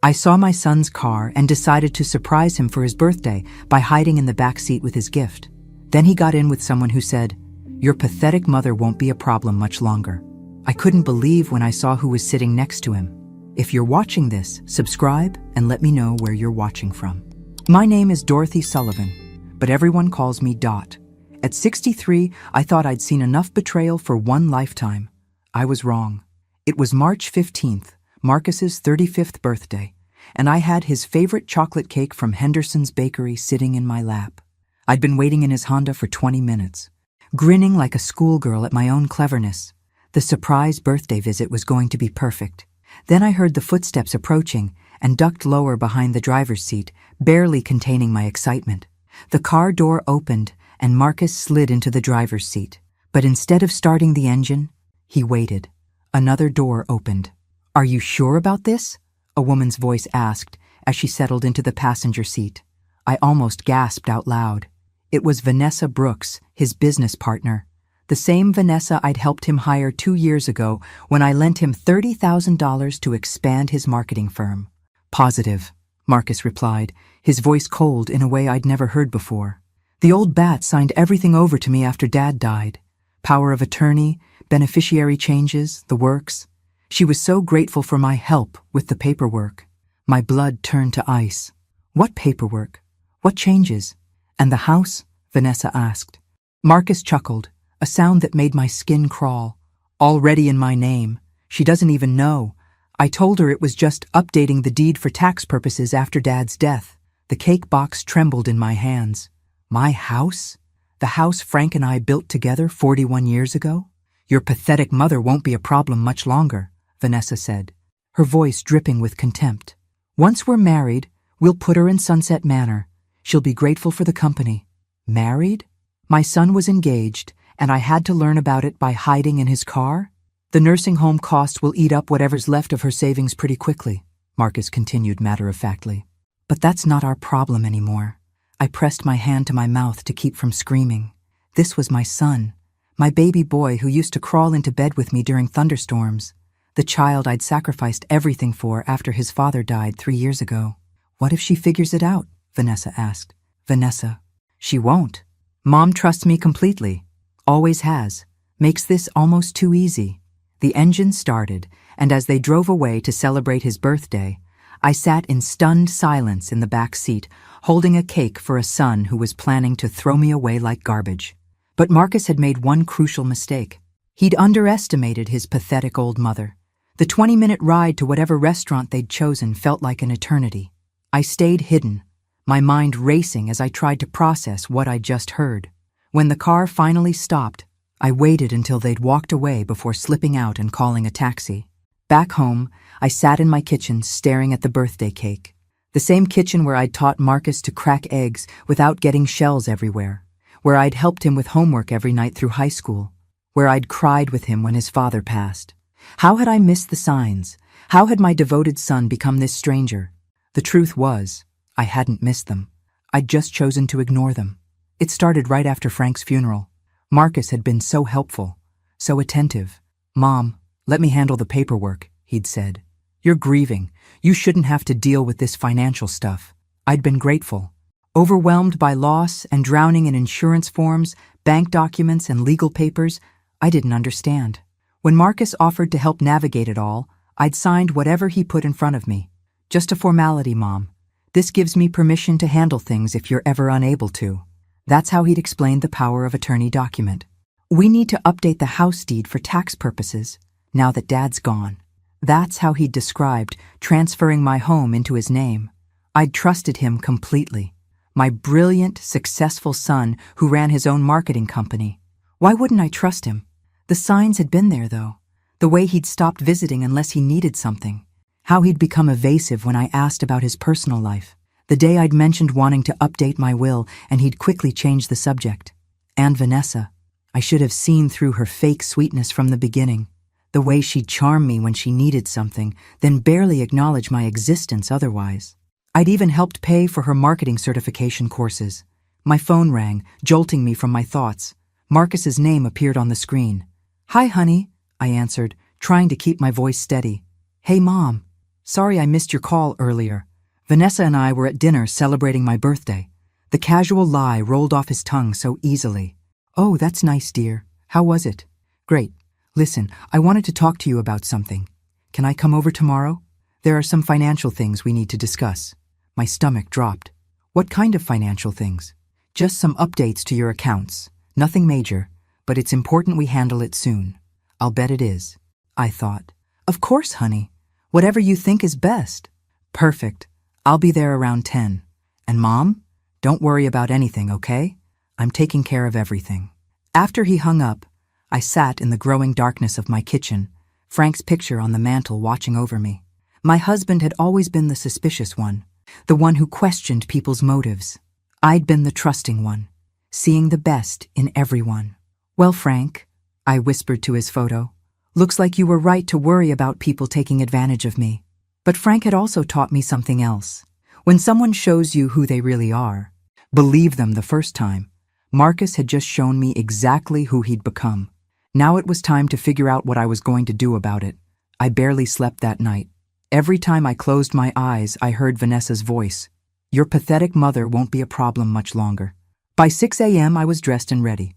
I saw my son's car and decided to surprise him for his birthday by hiding in the back seat with his gift. Then he got in with someone who said, "Your pathetic mother won't be a problem much longer." I couldn't believe when I saw who was sitting next to him. If you're watching this, subscribe and let me know where you're watching from. My name is Dorothy Sullivan, but everyone calls me Dot. At 63, I thought I'd seen enough betrayal for one lifetime. I was wrong. It was March 15th, Marcus's 35th birthday, and I had his favorite chocolate cake from Henderson's Bakery sitting in my lap. I'd been waiting in his Honda for 20 minutes, grinning like a schoolgirl at my own cleverness. The surprise birthday visit was going to be perfect. Then I heard the footsteps approaching and ducked lower behind the driver's seat, barely containing my excitement. The car door opened and Marcus slid into the driver's seat. But instead of starting the engine, he waited. Another door opened. "Are you sure about this?" a woman's voice asked as she settled into the passenger seat. I almost gasped out loud. It was Vanessa Brooks, his business partner. The same Vanessa I'd helped him hire 2 years ago when I lent him $30,000 to expand his marketing firm. "Positive," Marcus replied, his voice cold in a way I'd never heard before. "The old bat signed everything over to me after Dad died. Power of attorney, beneficiary changes, the works. She was so grateful for my help with the paperwork." My blood turned to ice. "What paperwork? What changes? And the house?" Vanessa asked. Marcus chuckled, a sound that made my skin crawl. "Already in my name. She doesn't even know. I told her it was just updating the deed for tax purposes after Dad's death." The cake box trembled in my hands. "My house? The house Frank and I built together 41 years ago? Your pathetic mother won't be a problem much longer," Vanessa said, her voice dripping with contempt. "Once we're married, we'll put her in Sunset Manor. She'll be grateful for the company." Married? My son was engaged, and I had to learn about it by hiding in his car? "The nursing home costs will eat up whatever's left of her savings pretty quickly," Marcus continued matter-of-factly. "But that's not our problem anymore." I pressed my hand to my mouth to keep from screaming. This was my son, my baby boy who used to crawl into bed with me during thunderstorms, the child I'd sacrificed everything for after his father died 3 years ago. "What if she figures it out?" Vanessa asked. "Vanessa, she won't. Mom trusts me completely. Always has. Makes this almost too easy." The engine started, and as they drove away to celebrate his birthday, I sat in stunned silence in the back seat, holding a cake for a son who was planning to throw me away like garbage. But Marcus had made one crucial mistake. He'd underestimated his pathetic old mother. The 20-minute ride to whatever restaurant they'd chosen felt like an eternity. I stayed hidden, my mind racing as I tried to process what I'd just heard. When the car finally stopped, I waited until they'd walked away before slipping out and calling a taxi. Back home, I sat in my kitchen staring at the birthday cake. The same kitchen where I'd taught Marcus to crack eggs without getting shells everywhere, where I'd helped him with homework every night through high school, where I'd cried with him when his father passed. How had I missed the signs? How had my devoted son become this stranger? The truth was, I hadn't missed them. I'd just chosen to ignore them. It started right after Frank's funeral. Marcus had been so helpful, so attentive. "Mom, let me handle the paperwork," he'd said. "You're grieving. You shouldn't have to deal with this financial stuff." I'd been grateful. Overwhelmed by loss and drowning in insurance forms, bank documents, and legal papers, I didn't understand. When Marcus offered to help navigate it all, I'd signed whatever he put in front of me. "Just a formality, Mom. This gives me permission to handle things if you're ever unable to." That's how he'd explained the power of attorney document. "We need to update the house deed for tax purposes, now that Dad's gone." That's how he'd described transferring my home into his name. I'd trusted him completely. My brilliant, successful son who ran his own marketing company. Why wouldn't I trust him? The signs had been there, though. The way he'd stopped visiting unless he needed something. How he'd become evasive when I asked about his personal life. The day I'd mentioned wanting to update my will, and he'd quickly changed the subject. And Vanessa. I should have seen through her fake sweetness from the beginning. The way she'd charm me when she needed something, then barely acknowledge my existence otherwise. I'd even helped pay for her marketing certification courses. My phone rang, jolting me from my thoughts. Marcus's name appeared on the screen. "Hi, honey," I answered, trying to keep my voice steady. "Hey, Mom." Sorry I missed your call earlier. Vanessa and I were at dinner celebrating my birthday. The casual lie rolled off his tongue so easily. Oh, that's nice, dear. How was it? Great. Listen, I wanted to talk to you about something. Can I come over tomorrow? There are some financial things we need to discuss. My stomach dropped. What kind of financial things? Just some updates to your accounts. Nothing major, but it's important we handle it soon. I'll bet it is. I thought. Of course, honey. Whatever you think is best. Perfect. I'll be there around 10. And Mom? Don't worry about anything, okay? I'm taking care of everything. After he hung up, I sat in the growing darkness of my kitchen, Frank's picture on the mantel watching over me. My husband had always been the suspicious one, the one who questioned people's motives. I'd been the trusting one, seeing the best in everyone. Well, Frank, I whispered to his photo, looks like you were right to worry about people taking advantage of me. But Frank had also taught me something else. When someone shows you who they really are, believe them the first time. Marcus had just shown me exactly who he'd become. Now it was time to figure out what I was going to do about it. I barely slept that night. Every time I closed my eyes, I heard Vanessa's voice. Your pathetic mother won't be a problem much longer. By 6 a.m. I was dressed and ready.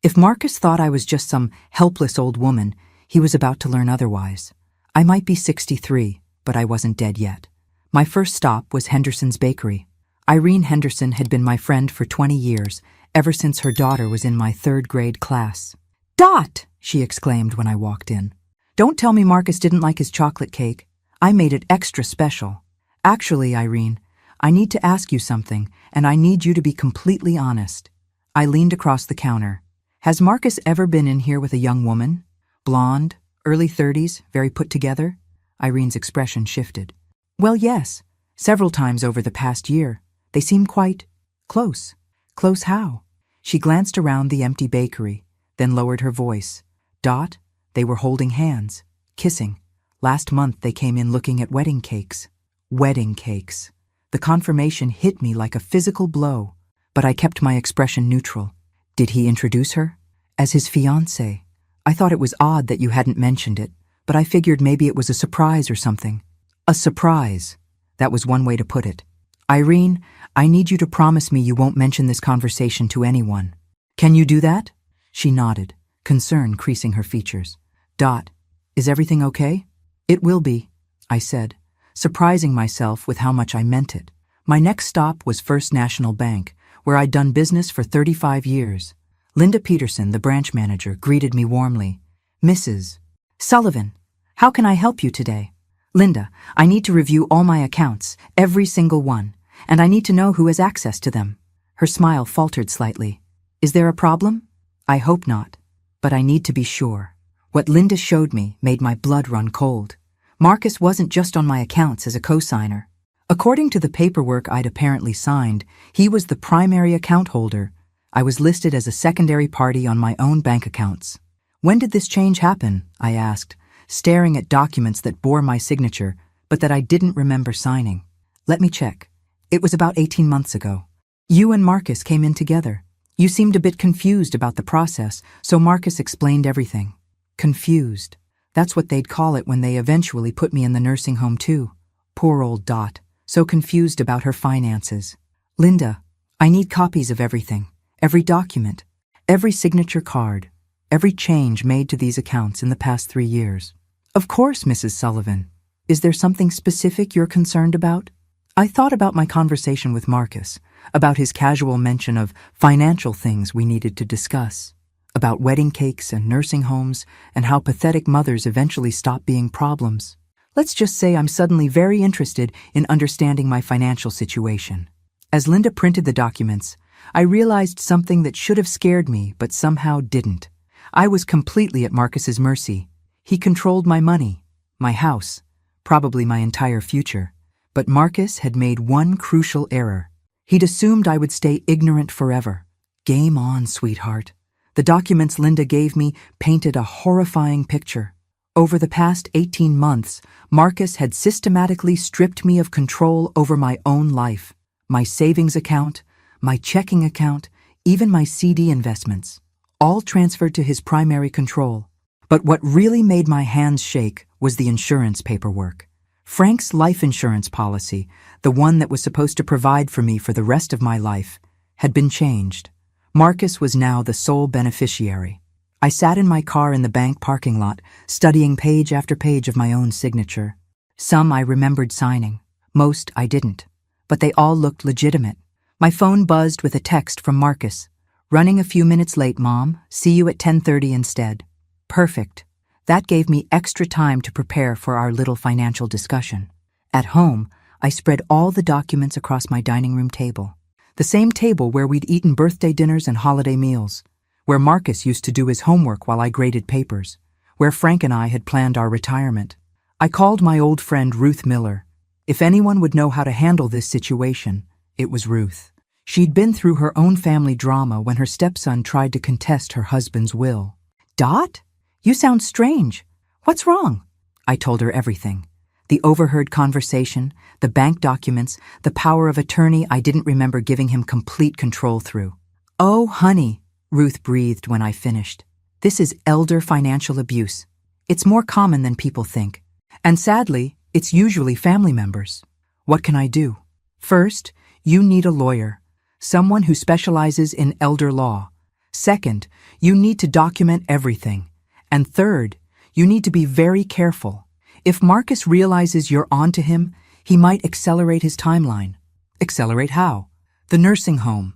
If Marcus thought I was just some helpless old woman, he was about to learn otherwise. I might be 63, but I wasn't dead yet. My first stop was Henderson's Bakery. Irene Henderson had been my friend for 20 years, ever since her daughter was in my 3rd grade class. Dot! She exclaimed when I walked in. Don't tell me Marcus didn't like his chocolate cake. I made it extra special. Actually, Irene, I need to ask you something, and I need you to be completely honest. I leaned across the counter. Has Marcus ever been in here with a young woman? Blonde, early 30s, very put together? Irene's expression shifted. Well, yes. Several times over the past year. They seem quite close. Close how? She glanced around the empty bakery, then lowered her voice. Dot, they were holding hands, kissing. Last month they came in looking at wedding cakes. Wedding cakes. The confirmation hit me like a physical blow, but I kept my expression neutral. Did he introduce her? As his fiancée? I thought it was odd that you hadn't mentioned it, but I figured maybe it was a surprise or something. A surprise. That was one way to put it. Irene, I need you to promise me you won't mention this conversation to anyone. Can you do that? She nodded, concern creasing her features. Dot, is everything okay? It will be, I said, surprising myself with how much I meant it. My next stop was First National Bank, where I'd done business for 35 years. Linda Peterson, the branch manager, greeted me warmly. Mrs. Sullivan, how can I help you today? Linda, I need to review all my accounts, every single one, and I need to know who has access to them. Her smile faltered slightly. Is there a problem? I hope not, but I need to be sure. What Linda showed me made my blood run cold. Marcus wasn't just on my accounts as a cosigner. According to the paperwork I'd apparently signed, he was the primary account holder. I was listed as a secondary party on my own bank accounts. When did this change happen? I asked, staring at documents that bore my signature, but that I didn't remember signing. Let me check. It was about 18 months ago. You and Marcus came in together. You seemed a bit confused about the process, so Marcus explained everything. Confused. That's what they'd call it when they eventually put me in the nursing home too. Poor old Dot, so confused about her finances. Linda, I need copies of everything, every document, every signature card, every change made to these accounts in the past 3 years. Of course, Mrs. Sullivan. Is there something specific you're concerned about? I thought about my conversation with Marcus, about his casual mention of financial things we needed to discuss, about wedding cakes and nursing homes, and how pathetic mothers eventually stop being problems. Let's just say I'm suddenly very interested in understanding my financial situation. As Linda printed the documents, I realized something that should have scared me but somehow didn't. I was completely at Marcus's mercy. He controlled my money, my house, probably my entire future. But Marcus had made one crucial error. He'd assumed I would stay ignorant forever. Game on, sweetheart. The documents Linda gave me painted a horrifying picture. Over the past 18 months, Marcus had systematically stripped me of control over my own life, my savings account, my checking account, even my CD investments, all transferred to his primary control. But what really made my hands shake was the insurance paperwork. Frank's life insurance policy, the one that was supposed to provide for me for the rest of my life, had been changed. Marcus was now the sole beneficiary. I sat in my car in the bank parking lot, studying page after page of my own signature. Some I remembered signing. Most I didn't. But they all looked legitimate. My phone buzzed with a text from Marcus. "Running a few minutes late, Mom. See you at 10:30 instead." Perfect. That gave me extra time to prepare for our little financial discussion. At home, I spread all the documents across my dining room table. The same table where we'd eaten birthday dinners and holiday meals, where Marcus used to do his homework while I graded papers, where Frank and I had planned our retirement. I called my old friend Ruth Miller. If anyone would know how to handle this situation, it was Ruth. She'd been through her own family drama when her stepson tried to contest her husband's will. "Dot? You sound strange. What's wrong?" I told her everything. The overheard conversation, the bank documents, the power of attorney I didn't remember giving him complete control through. "Oh, honey," Ruth breathed when I finished. "This is elder financial abuse. It's more common than people think. And sadly, it's usually family members. What can I do? First, you need a lawyer, someone who specializes in elder law. Second, you need to document everything. And third, you need to be very careful. If Marcus realizes you're onto him, he might accelerate his timeline." "Accelerate how?" "The nursing home.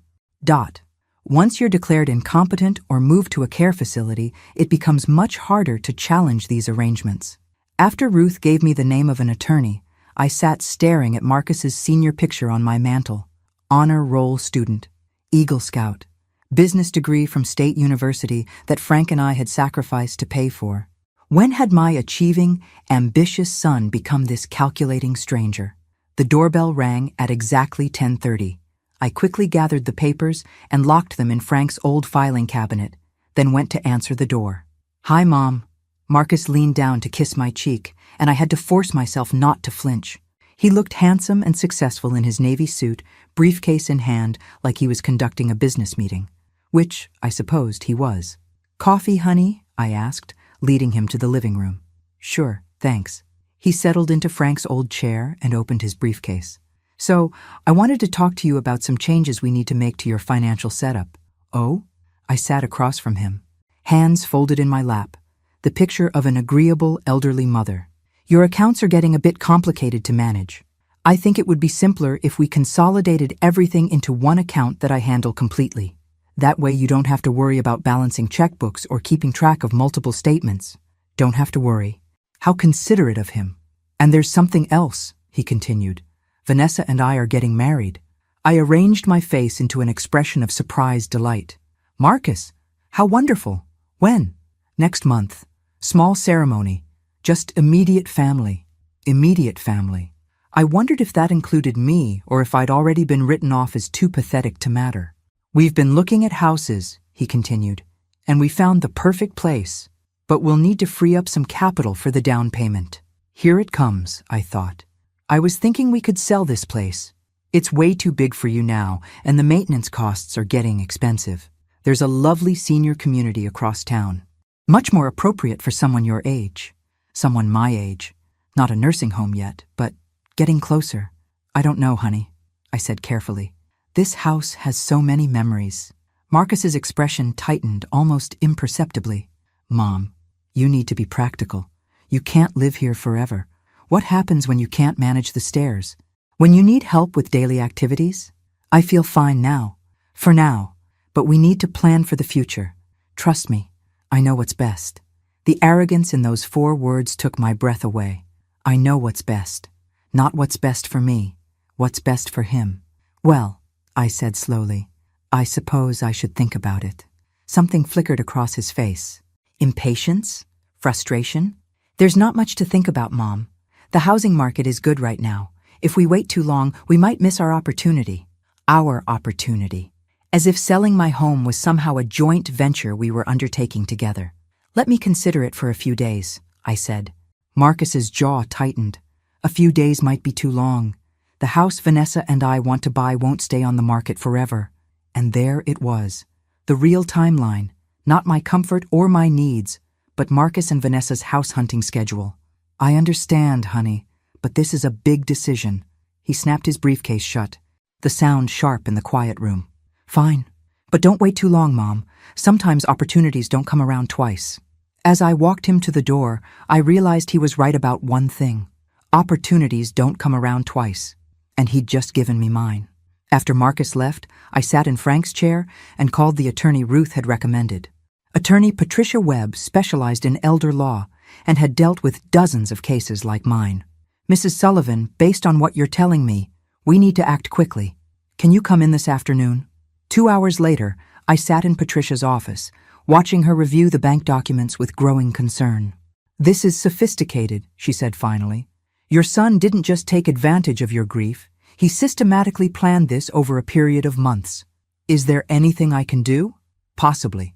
Once you're declared incompetent or moved to a care facility, it becomes much harder to challenge these arrangements." After Ruth gave me the name of an attorney, I sat staring at Marcus's senior picture on my mantel. Honor roll student, Eagle Scout, business degree from State University that Frank and I had sacrificed to pay for. When had my achieving, ambitious son become this calculating stranger? The doorbell rang at exactly 10:30. I quickly gathered the papers and locked them in Frank's old filing cabinet, then went to answer the door. "Hi, Mom." Marcus leaned down to kiss my cheek, and I had to force myself not to flinch. He looked handsome and successful in his navy suit, briefcase in hand, like he was conducting a business meeting, which I supposed he was. "Coffee, honey?" I asked, leading him to the living room. "Sure, thanks." He settled into Frank's old chair and opened his briefcase. "So, I wanted to talk to you about some changes we need to make to your financial setup." "Oh?" I sat across from him, hands folded in my lap, the picture of an agreeable elderly mother. "Your accounts are getting a bit complicated to manage. I think it would be simpler if we consolidated everything into one account that I handle completely. That way you don't have to worry about balancing checkbooks or keeping track of multiple statements." "Don't have to worry." How considerate of him. "And there's something else," he continued. "Vanessa and I are getting married." I arranged my face into an expression of surprised delight. "Marcus, how wonderful. When?" "Next month. Small ceremony. Just immediate family." Immediate family. I wondered if that included me or if I'd already been written off as too pathetic to matter. "We've been looking at houses," he continued, "and we found the perfect place, but we'll need to free up some capital for the down payment." Here it comes, I thought. "I was thinking we could sell this place. It's way too big for you now, and the maintenance costs are getting expensive. There's a lovely senior community across town. Much more appropriate for someone your age. Someone my age. Not a nursing home yet, but getting closer." "I don't know, honey," I said carefully. "This house has so many memories." Marcus's expression tightened almost imperceptibly. "Mom, you need to be practical. You can't live here forever. What happens when you can't manage the stairs? When you need help with daily activities? I feel fine now. For now. But we need to plan for the future. Trust me, I know what's best." The arrogance in those 4 words took my breath away. I know what's best. Not what's best for me. What's best for him. "Well," I said slowly, "I suppose I should think about it." Something flickered across his face. Impatience? Frustration? "There's not much to think about, Mom. The housing market is good right now. If we wait too long, we might miss our opportunity." Our opportunity. As if selling my home was somehow a joint venture we were undertaking together. "Let me consider it for a few days," I said. Marcus's jaw tightened. A few days might be too long. The house Vanessa and I want to buy won't stay on the market forever. And there it was. The real timeline. Not my comfort or my needs, but Marcus and Vanessa's house hunting schedule. "I understand, honey, but this is a big decision." He snapped his briefcase shut, the sound sharp in the quiet room. "Fine. But don't wait too long, Mom. Sometimes opportunities don't come around twice." As I walked him to the door, I realized he was right about one thing. Opportunities don't come around twice. And he'd just given me mine. After Marcus left, I sat in Frank's chair and called the attorney Ruth had recommended. Attorney Patricia Webb specialized in elder law and had dealt with dozens of cases like mine. "Mrs. Sullivan, based on what you're telling me, we need to act quickly. Can you come in this afternoon?" 2 hours later, I sat in Patricia's office, watching her review the bank documents with growing concern. "This is sophisticated," she said finally. "Your son didn't just take advantage of your grief. He systematically planned this over a period of months. Is there anything I can do?" "Possibly.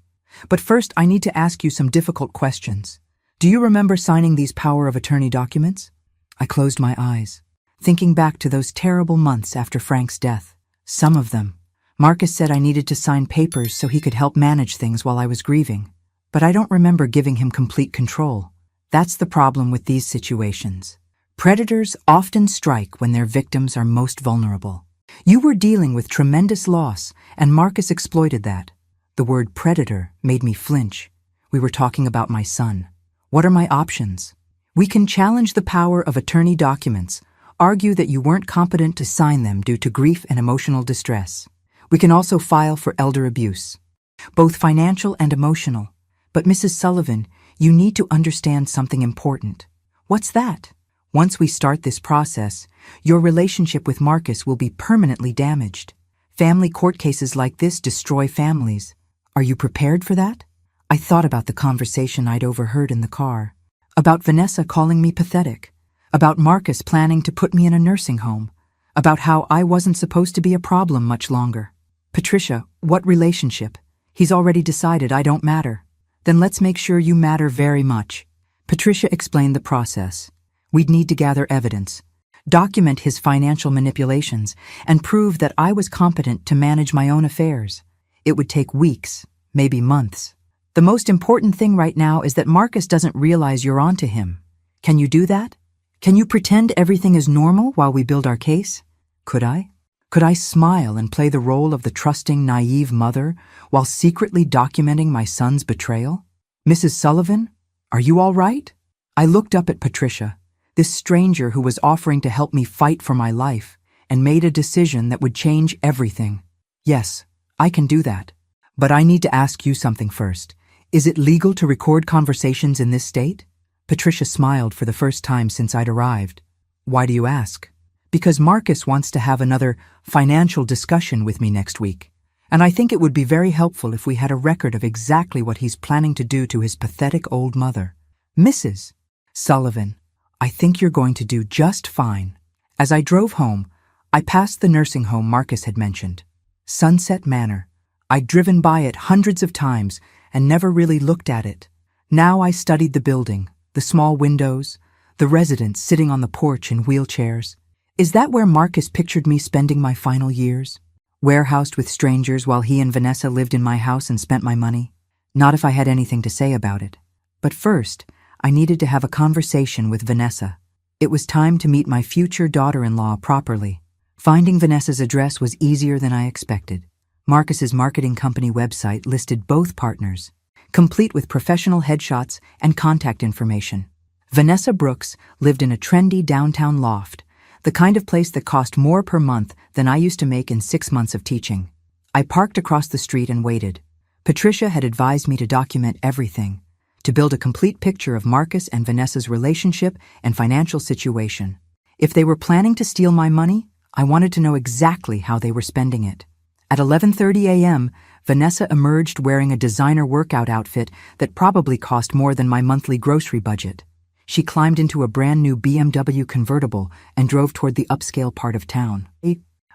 But first, I need to ask you some difficult questions. Do you remember signing these power of attorney documents?" I closed my eyes, thinking back to those terrible months after Frank's death. Some of them. Marcus said I needed to sign papers so he could help manage things while I was grieving. But I don't remember giving him complete control. That's the problem with these situations. Predators often strike when their victims are most vulnerable. You were dealing with tremendous loss, and Marcus exploited that. The word predator made me flinch. We were talking about my son. What are my options? We can challenge the power of attorney documents, argue that you weren't competent to sign them due to grief and emotional distress. We can also file for elder abuse, both financial and emotional. But Mrs. Sullivan, you need to understand something important. What's that? Once we start this process, your relationship with Marcus will be permanently damaged. Family court cases like this destroy families. Are you prepared for that? I thought about the conversation I'd overheard in the car, about Vanessa calling me pathetic, about Marcus planning to put me in a nursing home, about how I wasn't supposed to be a problem much longer. "Patricia, what relationship? He's already decided I don't matter." "Then let's make sure you matter very much." Patricia explained the process. We'd need to gather evidence, document his financial manipulations, and prove that I was competent to manage my own affairs. It would take weeks, maybe months. The most important thing right now is that Marcus doesn't realize you're onto him. Can you do that? Can you pretend everything is normal while we build our case? Could I? Could I smile and play the role of the trusting, naive mother while secretly documenting my son's betrayal? "Mrs. Sullivan, are you all right?" I looked up at Patricia, this stranger who was offering to help me fight for my life, and made a decision that would change everything. "Yes, I can do that. But I need to ask you something first. Is it legal to record conversations in this state?" Patricia smiled for the first time since I'd arrived. "Why do you ask?" "Because Marcus wants to have another financial discussion with me next week, and I think it would be very helpful if we had a record of exactly what he's planning to do to his pathetic old mother." "Mrs. Sullivan, I think you're going to do just fine." As I drove home, I passed the nursing home Marcus had mentioned. Sunset Manor. I'd driven by it hundreds of times and never really looked at it. Now I studied the building, the small windows, the residents sitting on the porch in wheelchairs. Is that where Marcus pictured me spending my final years? Warehoused with strangers while he and Vanessa lived in my house and spent my money? Not if I had anything to say about it. But first, I needed to have a conversation with Vanessa. It was time to meet my future daughter-in-law properly. Finding Vanessa's address was easier than I expected. Marcus's marketing company website listed both partners, complete with professional headshots and contact information. Vanessa Brooks lived in a trendy downtown loft, the kind of place that cost more per month than I used to make in 6 months of teaching. I parked across the street and waited. Patricia had advised me to document everything, to build a complete picture of Marcus and Vanessa's relationship and financial situation. If they were planning to steal my money, I wanted to know exactly how they were spending it. At 11:30 a.m., Vanessa emerged wearing a designer workout outfit that probably cost more than my monthly grocery budget. She climbed into a brand new BMW convertible and drove toward the upscale part of town.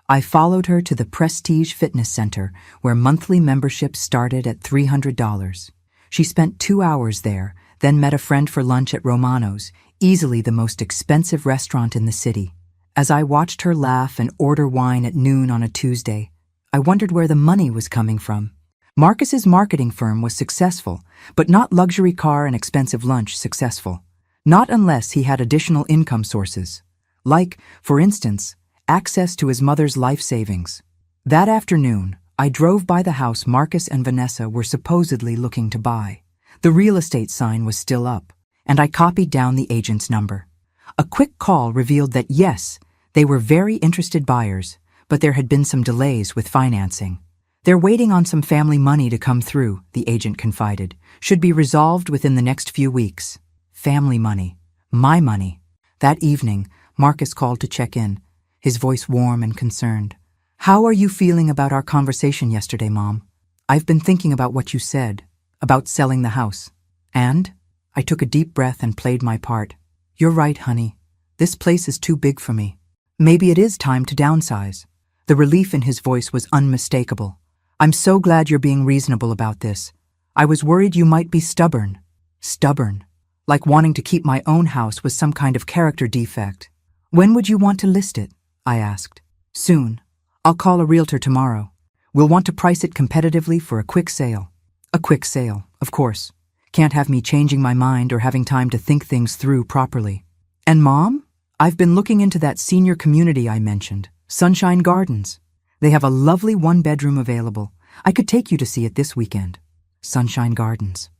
I followed her to the Prestige Fitness Center, where monthly memberships started at $300. She spent 2 hours there, then met a friend for lunch at Romano's, easily the most expensive restaurant in the city. As I watched her laugh and order wine at noon on a Tuesday, I wondered where the money was coming from. Marcus's marketing firm was successful, but not luxury car and expensive lunch successful. Not unless he had additional income sources. Like, for instance, access to his mother's life savings. That afternoon, I drove by the house Marcus and Vanessa were supposedly looking to buy. The real estate sign was still up, and I copied down the agent's number. A quick call revealed that yes, they were very interested buyers, but there had been some delays with financing. They're waiting on some family money to come through, the agent confided. Should be resolved within the next few weeks. Family money. My money. That evening, Marcus called to check in, his voice warm and concerned. "How are you feeling about our conversation yesterday, Mom? I've been thinking about what you said, about selling the house." And? I took a deep breath and played my part. "You're right, honey. This place is too big for me. Maybe it is time to downsize." The relief in his voice was unmistakable. "I'm so glad you're being reasonable about this. I was worried you might be stubborn." Stubborn. Like wanting to keep my own house was some kind of character defect. "When would you want to list it?" I asked. "Soon. I'll call a realtor tomorrow. We'll want to price it competitively for a quick sale." A quick sale, of course. Can't have me changing my mind or having time to think things through properly. "And Mom? I've been looking into that senior community I mentioned, Sunshine Gardens. They have a lovely one-bedroom available. I could take you to see it this weekend." Sunshine Gardens.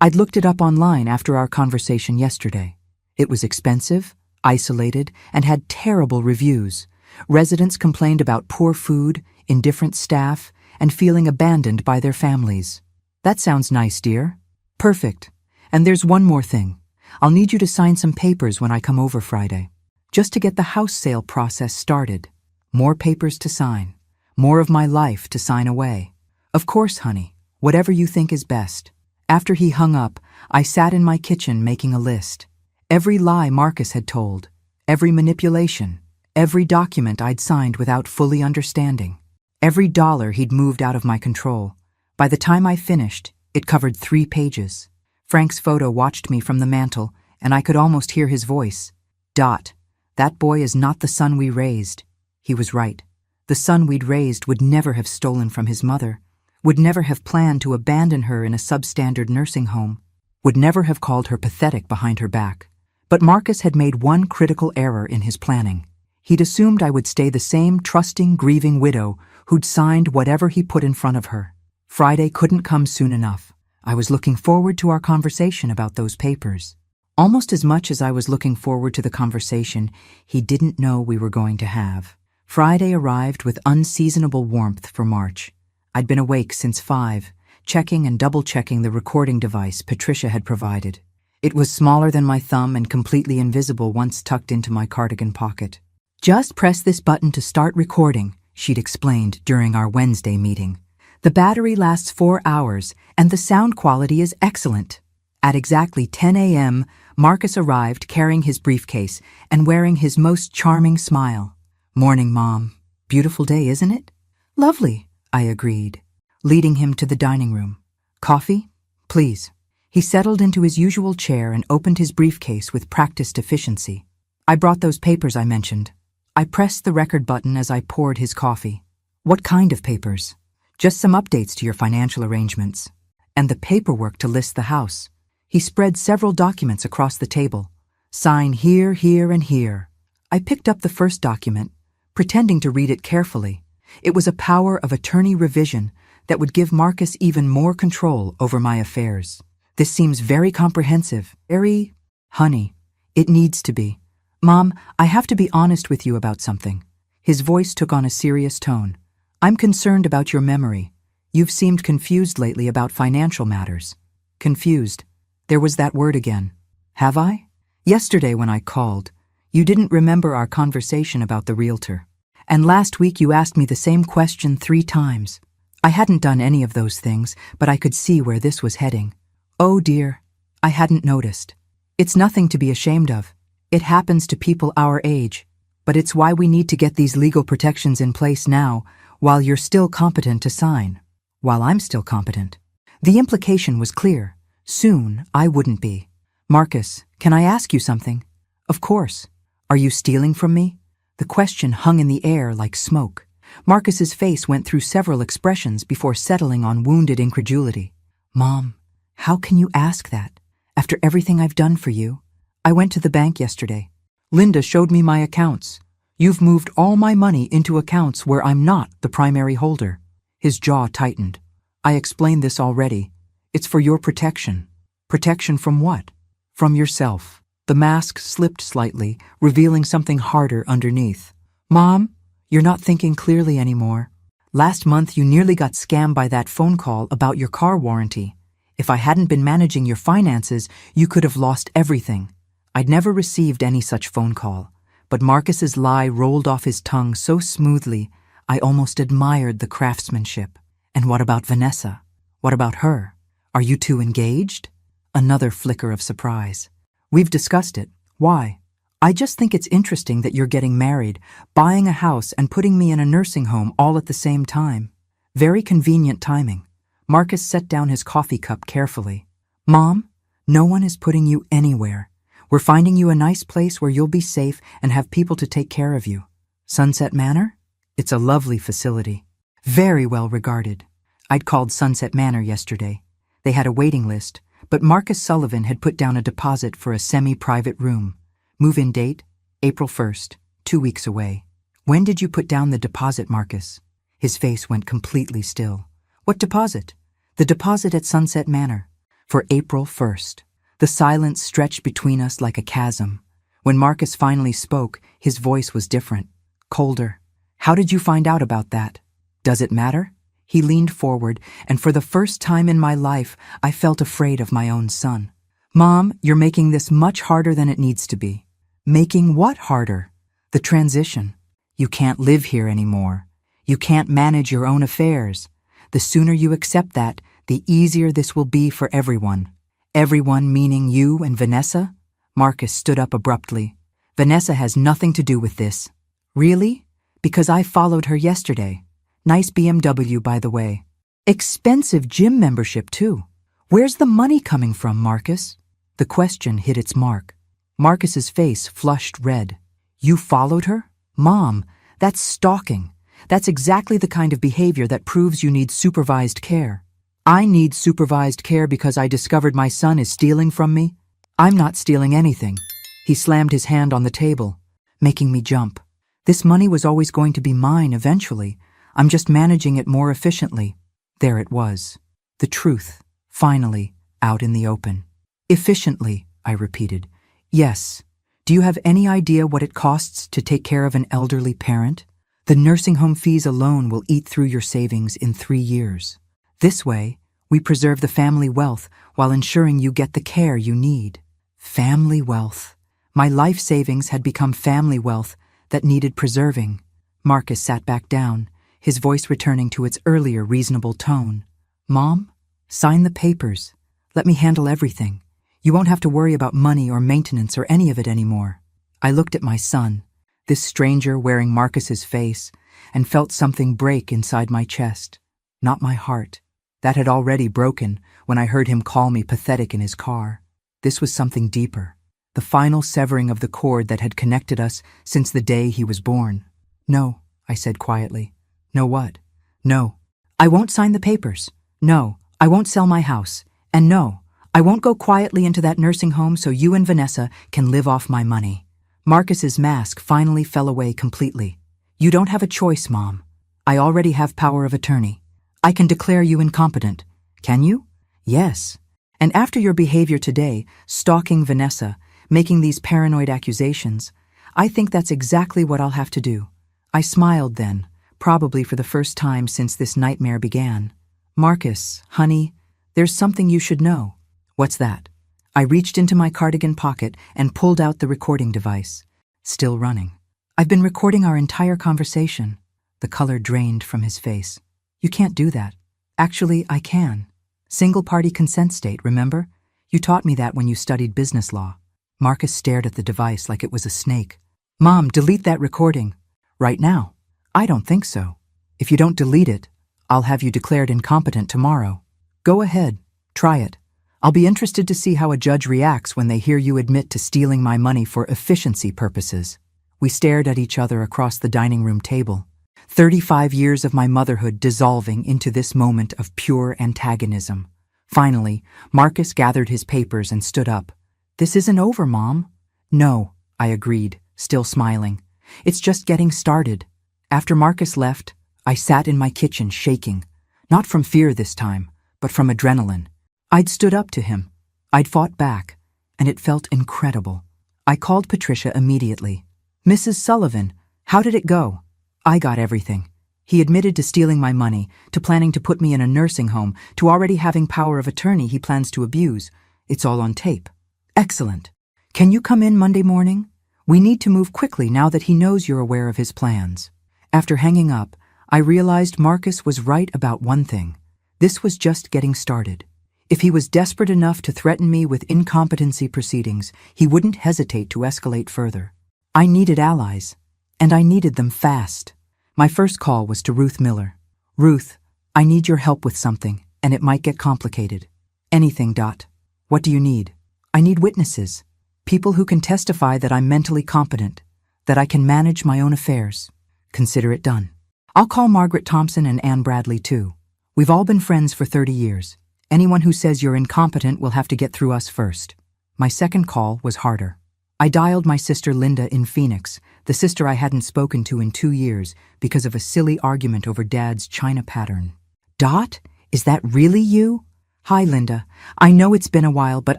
I'd looked it up online after our conversation yesterday. It was expensive, isolated, and had terrible reviews. Residents complained about poor food, indifferent staff, and feeling abandoned by their families. "That sounds nice, dear." "Perfect. And there's one more thing. I'll need you to sign some papers when I come over Friday, just to get the house sale process started. More papers to sign. More of my life to sign away." "Of course, honey. Whatever you think is best." After he hung up, I sat in my kitchen making a list. Every lie Marcus had told, every manipulation, every document I'd signed without fully understanding, every dollar he'd moved out of my control. By the time I finished, it covered 3 pages. Frank's photo watched me from the mantel, and I could almost hear his voice. That boy is not the son we raised." He was right. The son we'd raised would never have stolen from his mother, would never have planned to abandon her in a substandard nursing home, would never have called her pathetic behind her back. But Marcus had made one critical error in his planning. He'd assumed I would stay the same trusting, grieving widow who'd signed whatever he put in front of her. Friday couldn't come soon enough. I was looking forward to our conversation about those papers. Almost as much as I was looking forward to the conversation he didn't know we were going to have. Friday arrived with unseasonable warmth for March. I'd been awake since 5, checking and double-checking the recording device Patricia had provided. It was smaller than my thumb and completely invisible once tucked into my cardigan pocket. "Just press this button to start recording," she'd explained during our Wednesday meeting. "The battery lasts 4 hours, and the sound quality is excellent." At exactly 10 a.m., Marcus arrived carrying his briefcase and wearing his most charming smile. "Morning, Mom. Beautiful day, isn't it?" "Lovely," I agreed, leading him to the dining room. "Coffee? Please." He settled into his usual chair and opened his briefcase with practiced efficiency. "I brought those papers I mentioned." I pressed the record button as I poured his coffee. "What kind of papers?" "Just some updates to your financial arrangements. And the paperwork to list the house." He spread several documents across the table. "Sign here, here, and here." I picked up the first document, pretending to read it carefully. It was a power of attorney revision that would give Marcus even more control over my affairs. "This seems very comprehensive. Very, honey, it needs to be. Mom, I have to be honest with you about something." His voice took on a serious tone. "I'm concerned about your memory. You've seemed confused lately about financial matters." Confused. There was that word again. Have I? Yesterday when I called, you didn't remember our conversation about the realtor. And last week you asked me the same question 3 times. I hadn't done any of those things, but I could see where this was heading. Oh dear, I hadn't noticed. It's nothing to be ashamed of. It happens to people our age. But it's why we need to get these legal protections in place now, while you're still competent to sign. While I'm still competent. The implication was clear. Soon, I wouldn't be. "Marcus, can I ask you something?" "Of course. Are you stealing from me?" The question hung in the air like smoke. Marcus's face went through several expressions before settling on wounded incredulity. "Mom, how can you ask that? After everything I've done for you?" "I went to the bank yesterday. Linda showed me my accounts. You've moved all my money into accounts where I'm not the primary holder. His jaw tightened. I explained this already. It's for your protection. Protection from what? From yourself. The mask slipped slightly, revealing something harder underneath. Mom, you're not thinking clearly anymore. Last month you nearly got scammed by that phone call about your car warranty. If I hadn't been managing your finances, you could have lost everything. I'd never received any such phone call, but Marcus's lie rolled off his tongue so smoothly, I almost admired the craftsmanship. And what about Vanessa? What about her? Are you two engaged? Another flicker of surprise. We've discussed it. Why? I just think it's interesting that you're getting married, buying a house, and putting me in a nursing home all at the same time. Very convenient timing. Marcus set down his coffee cup carefully. Mom, no one is putting you anywhere. We're finding you a nice place where you'll be safe and have people to take care of you. Sunset Manor? It's a lovely facility. Very well regarded. I'd called Sunset Manor yesterday. They had a waiting list, but Marcus Sullivan had put down a deposit for a semi-private room. Move-in date, April 1st, 2 weeks away. When did you put down the deposit, Marcus? His face went completely still. What deposit? The deposit at Sunset Manor. For April 1st. The silence stretched between us like a chasm. When Marcus finally spoke, his voice was different, colder. How did you find out about that? Does it matter? He leaned forward, and for the first time in my life, I felt afraid of my own son. Mom, you're making this much harder than it needs to be. Making what harder? The transition. You can't live here anymore. You can't manage your own affairs. The sooner you accept that, the easier this will be for everyone. Everyone meaning you and Vanessa? Marcus stood up abruptly. Vanessa has nothing to do with this. Really? Because I followed her yesterday. Nice BMW, by the way. Expensive gym membership, too. Where's the money coming from, Marcus? The question hit its mark. Marcus's face flushed red. You followed her? Mom, that's stalking. That's exactly the kind of behavior that proves you need supervised care. I need supervised care because I discovered my son is stealing from me? I'm not stealing anything. He slammed his hand on the table, making me jump. This money was always going to be mine eventually. I'm just managing it more efficiently. There it was. The truth, finally, out in the open. Efficiently, I repeated. Yes. Do you have any idea what it costs to take care of an elderly parent? The nursing home fees alone will eat through your savings in 3 years. This way, we preserve the family wealth while ensuring you get the care you need. Family wealth. My life savings had become family wealth that needed preserving. Marcus sat back down, his voice returning to its earlier reasonable tone. Mom, sign the papers. Let me handle everything. You won't have to worry about money or maintenance or any of it anymore. I looked at my son, this stranger wearing Marcus's face, and felt something break inside my chest. Not my heart. That had already broken when I heard him call me pathetic in his car. This was something deeper. The final severing of the cord that had connected us since the day he was born. No, I said quietly. No what? No. I won't sign the papers. No, I won't sell my house. And no, I won't go quietly into that nursing home so you and Vanessa can live off my money. Marcus's mask finally fell away completely. You don't have a choice, Mom. I already have power of attorney. I can declare you incompetent. Can you? Yes. And after your behavior today, stalking Vanessa, making these paranoid accusations, I think that's exactly what I'll have to do. I smiled then, probably for the first time since this nightmare began. Marcus, honey, there's something you should know. What's that? I reached into my cardigan pocket and pulled out the recording device. Still running. I've been recording our entire conversation. The color drained from his face. You can't do that. Actually, I can. Single-party consent state, remember? You taught me that when you studied business law. Marcus stared at the device like it was a snake. Mom, delete that recording. Right now? I don't think so. If you don't delete it, I'll have you declared incompetent tomorrow. Go ahead. Try it. I'll be interested to see how a judge reacts when they hear you admit to stealing my money for efficiency purposes. We stared at each other across the dining room table. 35 years of my motherhood dissolving into this moment of pure antagonism. Finally, Marcus gathered his papers and stood up. This isn't over, Mom. No, I agreed. still smiling. It's just getting started. After Marcus left, I sat in my kitchen shaking. Not from fear this time, but from adrenaline. I'd stood up to him. I'd fought back, and it felt incredible. I called Patricia immediately. "Mrs. Sullivan, how did it go?" "I got everything." He admitted to stealing my money, to planning to put me in a nursing home, to already having power of attorney he plans to abuse. It's all on tape. "Excellent. Can you come in Monday morning? We need to move quickly now that he knows you're aware of his plans." After hanging up, I realized Marcus was right about one thing. This was just getting started. If he was desperate enough to threaten me with incompetency proceedings, he wouldn't hesitate to escalate further. I needed allies, and I needed them fast. My first call was to Ruth Miller. "Ruth, I need your help with something, and it might get complicated." "Anything, Dot. What do you need?" "I need witnesses. People who can testify that I'm mentally competent, that I can manage my own affairs." "Consider it done. I'll call Margaret Thompson and Anne Bradley too. We've all been friends for 30 years. Anyone who says you're incompetent will have to get through us first." My second call was harder. I dialed my sister Linda in Phoenix, the sister I hadn't spoken to in 2 years because of a silly argument over Dad's china pattern. "Dot, is that really you?" "Hi, Linda. I know it's been a while, but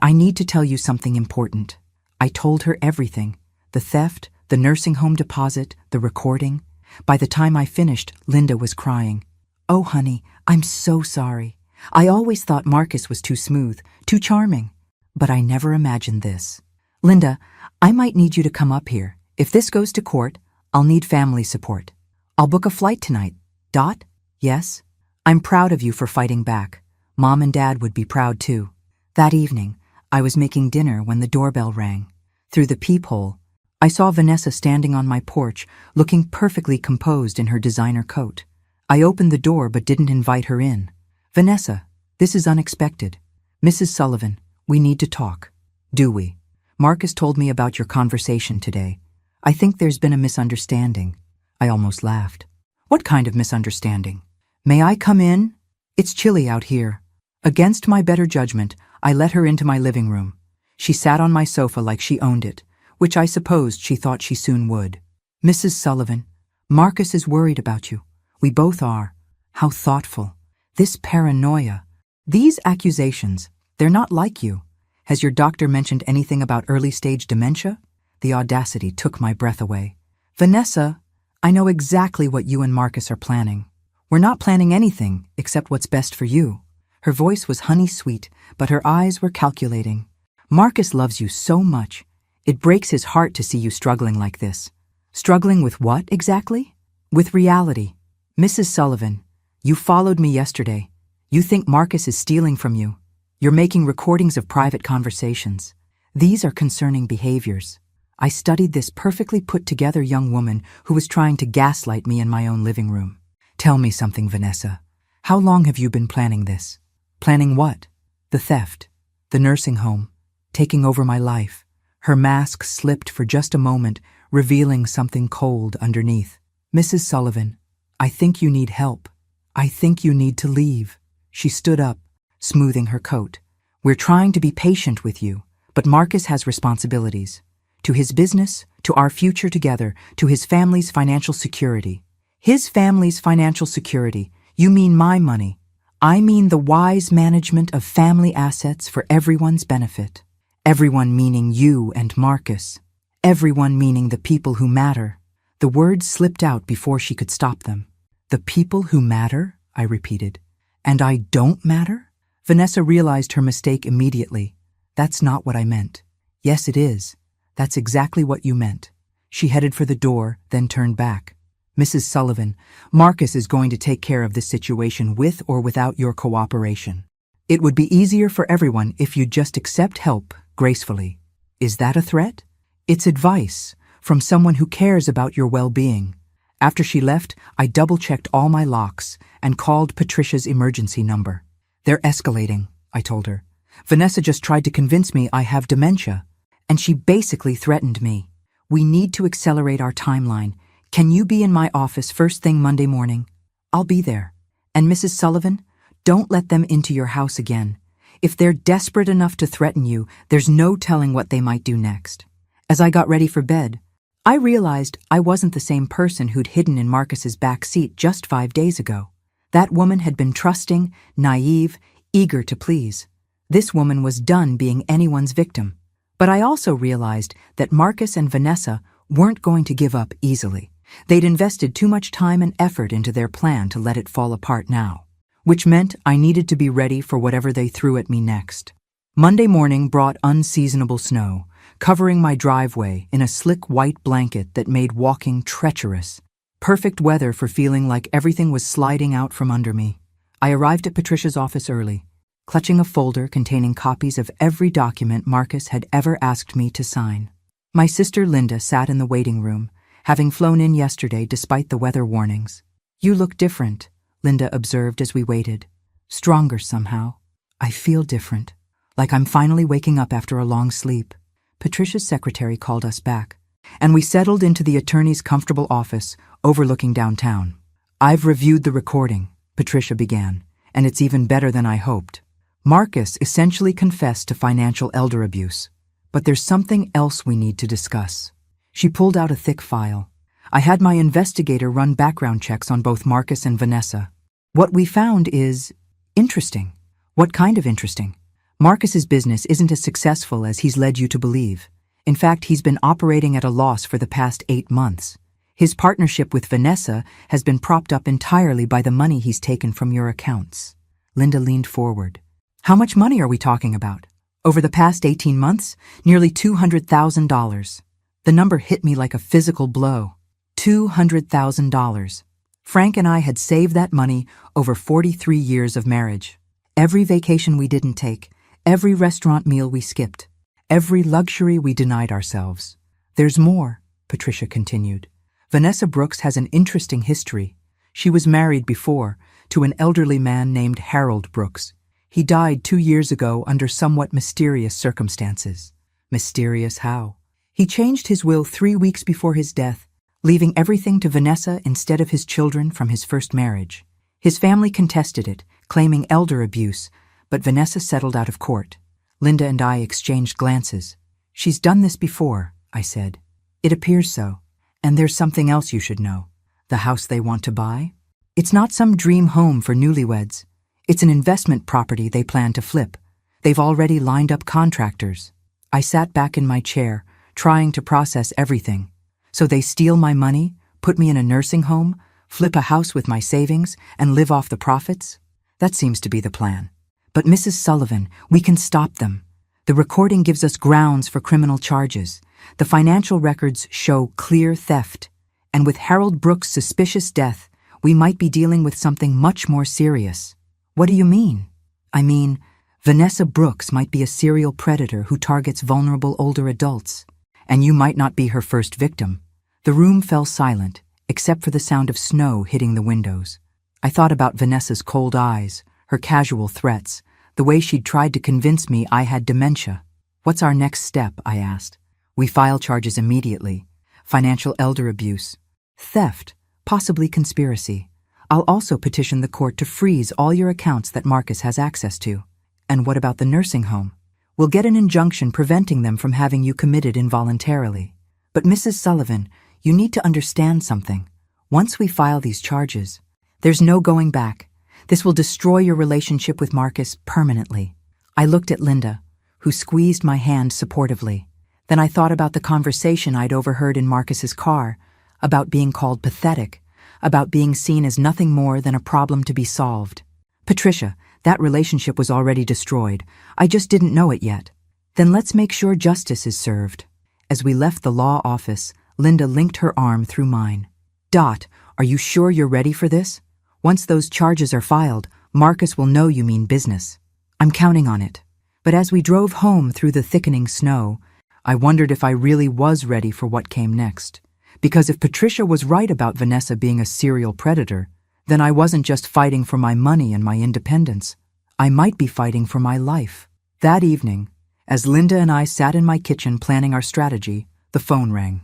I need to tell you something important." I told her everything. The theft, the nursing home deposit, the recording. By the time I finished, Linda was crying. "Oh, honey, I'm so sorry. I always thought Marcus was too smooth, too charming. But I never imagined this. Linda, I might need you to come up here. If this goes to court, I'll need family support. I'll book a flight tonight." "Dot?" "Yes?" "I'm proud of you for fighting back. Mom and Dad would be proud too." That evening, I was making dinner when the doorbell rang. Through the peephole, I saw Vanessa standing on my porch, looking perfectly composed in her designer coat. I opened the door but didn't invite her in. "Vanessa, this is unexpected. Mrs. Sullivan, we need to talk." "Do we? Marcus told me about your conversation today. I think there's been a misunderstanding." I almost laughed. "What kind of misunderstanding?" "May I come in? It's chilly out here." Against my better judgment, I let her into my living room. She sat on my sofa like she owned it, which I supposed she thought she soon would. "Mrs. Sullivan, Marcus is worried about you. We both are. How thoughtful. This paranoia. These accusations, they're not like you. Has your doctor mentioned anything about early-stage dementia?" The audacity took my breath away. "Vanessa, I know exactly what you and Marcus are planning. We're not planning anything except what's best for you." Her voice was honey-sweet, but her eyes were calculating. "Marcus loves you so much. It breaks his heart to see you struggling like this." "Struggling with what, exactly?" "With reality. Mrs. Sullivan, you followed me yesterday. You think Marcus is stealing from you. You're making recordings of private conversations. These are concerning behaviors. I studied this perfectly put-together young woman who was trying to gaslight me in my own living room. Tell me something, Vanessa. How long have you been planning this?" "Planning what?" "The theft. The nursing home. Taking over my life." Her mask slipped for just a moment, revealing something cold underneath. "Mrs. Sullivan, I think you need help. I think you need to leave." She stood up, smoothing her coat. "We're trying to be patient with you, but Marcus has responsibilities. To his business, to our future together, to his family's financial security." "His family's financial security? You mean my money?" "I mean the wise management of family assets for everyone's benefit." "Everyone meaning you and Marcus. Everyone meaning the people who matter." The words slipped out before she could stop them. "The people who matter?" I repeated. "And I don't matter?" Vanessa realized her mistake immediately. "That's not what I meant." "Yes, it is. That's exactly what you meant." She headed for the door, then turned back. "Mrs. Sullivan, Marcus is going to take care of this situation with or without your cooperation. It would be easier for everyone if you'd just accept help gracefully." "Is that a threat?" "It's advice from someone who cares about your well-being." After she left, I double-checked all my locks and called Patricia's emergency number. "They're escalating," I told her. "Vanessa just tried to convince me I have dementia, and she basically threatened me. We need to accelerate our timeline. Can you be in my office first thing Monday morning?" "I'll be there. And Mrs. Sullivan, don't let them into your house again. If they're desperate enough to threaten you, there's no telling what they might do next." As I got ready for bed, I realized I wasn't the same person who'd hidden in Marcus's back seat just 5 days ago. That woman had been trusting, naive, eager to please. This woman was done being anyone's victim. But I also realized that Marcus and Vanessa weren't going to give up easily. They'd invested too much time and effort into their plan to let it fall apart now, which meant I needed to be ready for whatever they threw at me next. Monday morning brought unseasonable snow, covering my driveway in a slick white blanket that made walking treacherous. Perfect weather for feeling like everything was sliding out from under me. I arrived at Patricia's office early, clutching a folder containing copies of every document Marcus had ever asked me to sign. My sister Linda sat in the waiting room, having flown in yesterday despite the weather warnings. "You look different," Linda observed as we waited. "Stronger somehow. I feel different, like I'm finally waking up after a long sleep." Patricia's secretary called us back, and we settled into the attorney's comfortable office overlooking downtown. "I've reviewed the recording," Patricia began, "and it's even better than I hoped. Marcus essentially confessed to financial elder abuse. But there's something else we need to discuss." She pulled out a thick file. I had my investigator run background checks on both Marcus and Vanessa. What we found is interesting. What kind of interesting? Marcus's business isn't as successful as he's led you to believe. In fact, he's been operating at a loss for the past 8 months. His partnership with Vanessa has been propped up entirely by the money he's taken from your accounts. Linda leaned forward. "How much money are we talking about?" "Over the past 18 months, nearly $200,000. The number hit me like a physical blow. $200,000. Frank and I had saved that money over 43 years of marriage. Every vacation we didn't take, every restaurant meal we skipped, every luxury we denied ourselves. There's more," Patricia continued. "Vanessa Brooks has an interesting history. She was married before to an elderly man named Harold Brooks. He died 2 years ago under somewhat mysterious circumstances." "Mysterious how?" "He changed his will 3 weeks before his death, leaving everything to Vanessa instead of his children from his first marriage. His family contested it, claiming elder abuse, but Vanessa settled out of court." Linda and I exchanged glances. "She's done this before," I said. "It appears so. And there's something else you should know. The house they want to buy? It's not some dream home for newlyweds. It's an investment property they plan to flip. They've already lined up contractors." I sat back in my chair, trying to process everything. So they steal my money, put me in a nursing home, flip a house with my savings, and live off the profits? That seems to be the plan. "But Mrs. Sullivan, we can stop them. The recording gives us grounds for criminal charges. The financial records show clear theft. And with Harold Brooks' suspicious death, we might be dealing with something much more serious." "What do you mean?" "I mean, Vanessa Brooks might be a serial predator who targets vulnerable older adults. And you might not be her first victim." The room fell silent, except for the sound of snow hitting the windows. I thought about Vanessa's cold eyes, her casual threats, the way she'd tried to convince me I had dementia. "What's our next step?" I asked. "We file charges immediately. Financial elder abuse. Theft, possibly conspiracy. I'll also petition the court to freeze all your accounts that Marcus has access to." "And what about the nursing home?" "We'll get an injunction preventing them from having you committed involuntarily. But Mrs. Sullivan, you need to understand something. Once we file these charges, there's no going back. This will destroy your relationship with Marcus permanently." I looked at Linda, who squeezed my hand supportively. Then I thought about the conversation I'd overheard in Marcus's car, about being called pathetic, about being seen as nothing more than a problem to be solved. "Patricia, that relationship was already destroyed. I just didn't know it yet." "Then let's make sure justice is served." As we left the law office, Linda linked her arm through mine. "Dot, are you sure you're ready for this? Once those charges are filed, Marcus will know you mean business." "I'm counting on it." But as we drove home through the thickening snow, I wondered if I really was ready for what came next. Because if Patricia was right about Vanessa being a serial predator, then I wasn't just fighting for my money and my independence. I might be fighting for my life. That evening, as Linda and I sat in my kitchen planning our strategy, the phone rang.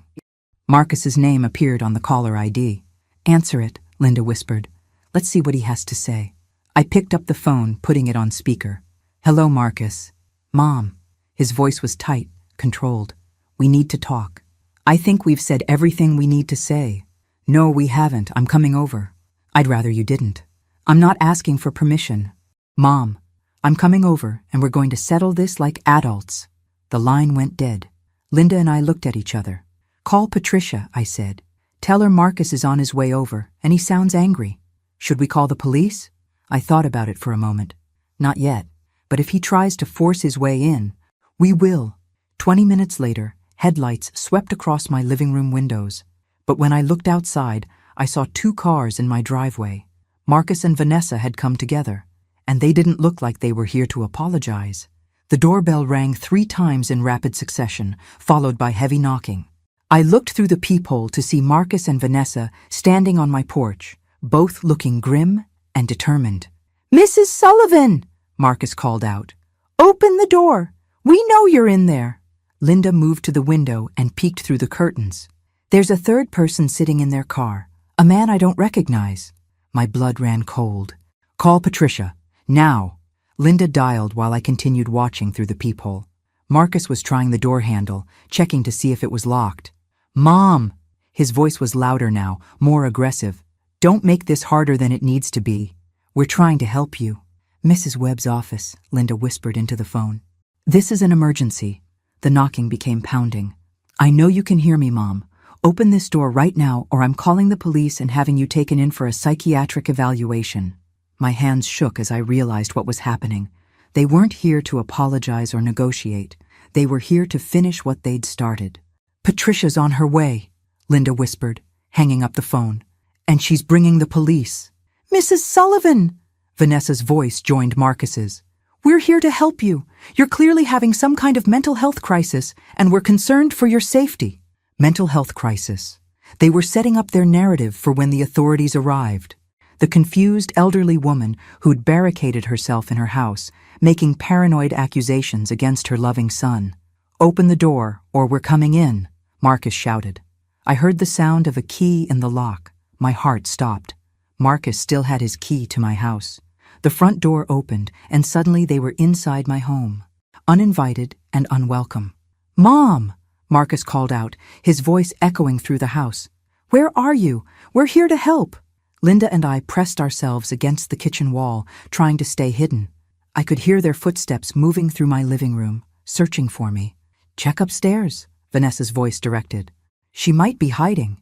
Marcus's name appeared on the caller ID. "Answer it," Linda whispered. "Let's see what he has to say." I picked up the phone, putting it on speaker. "Hello, Marcus." "Mom." His voice was tight, controlled. "We need to talk." I think we've said everything we need to say. No, we haven't. I'm coming over. I'd rather you didn't. I'm not asking for permission. Mom, I'm coming over and we're going to settle this like adults. The line went dead. Linda and I looked at each other. Call Patricia, I said. Tell her Marcus is on his way over and he sounds angry. Should we call the police? I thought about it for a moment. Not yet, but if he tries to force his way in, we will. 20 minutes later, headlights swept across my living room windows. But when I looked outside, I saw 2 cars in my driveway. Marcus and Vanessa had come together, and they didn't look like they were here to apologize. The doorbell rang 3 times in rapid succession, followed by heavy knocking. I looked through the peephole to see Marcus and Vanessa standing on my porch, both looking grim and determined. "Mrs. Sullivan!" Marcus called out. "Open the door! We know you're in there!" Linda moved to the window and peeked through the curtains. "There's a 3rd person sitting in their car, a man I don't recognize." My blood ran cold. "Call Patricia. Now." Linda dialed while I continued watching through the peephole. Marcus was trying the door handle, checking to see if it was locked. "Mom!" His voice was louder now, more aggressive. "Don't make this harder than it needs to be. We're trying to help you." "Mrs. Webb's office," Linda whispered into the phone. "This is an emergency." The knocking became pounding. "I know you can hear me, Mom. Open this door right now or I'm calling the police and having you taken in for a psychiatric evaluation." My hands shook as I realized what was happening. They weren't here to apologize or negotiate. They were here to finish what they'd started. "Patricia's on her way," Linda whispered, hanging up the phone. "And she's bringing the police." "Mrs. Sullivan!" Vanessa's voice joined Marcus's. "We're here to help you. You're clearly having some kind of mental health crisis, and we're concerned for your safety." Mental health crisis. They were setting up their narrative for when the authorities arrived. The confused elderly woman who'd barricaded herself in her house, making paranoid accusations against her loving son. "Open the door, or we're coming in," Marcus shouted. I heard the sound of a key in the lock. My heart stopped. Marcus still had his key to my house. The front door opened, and suddenly they were inside my home, uninvited and unwelcome. "Mom!" Marcus called out, his voice echoing through the house. "Where are you? We're here to help." Linda and I pressed ourselves against the kitchen wall, trying to stay hidden. I could hear their footsteps moving through my living room, searching for me. "Check upstairs," Vanessa's voice directed. She might be hiding,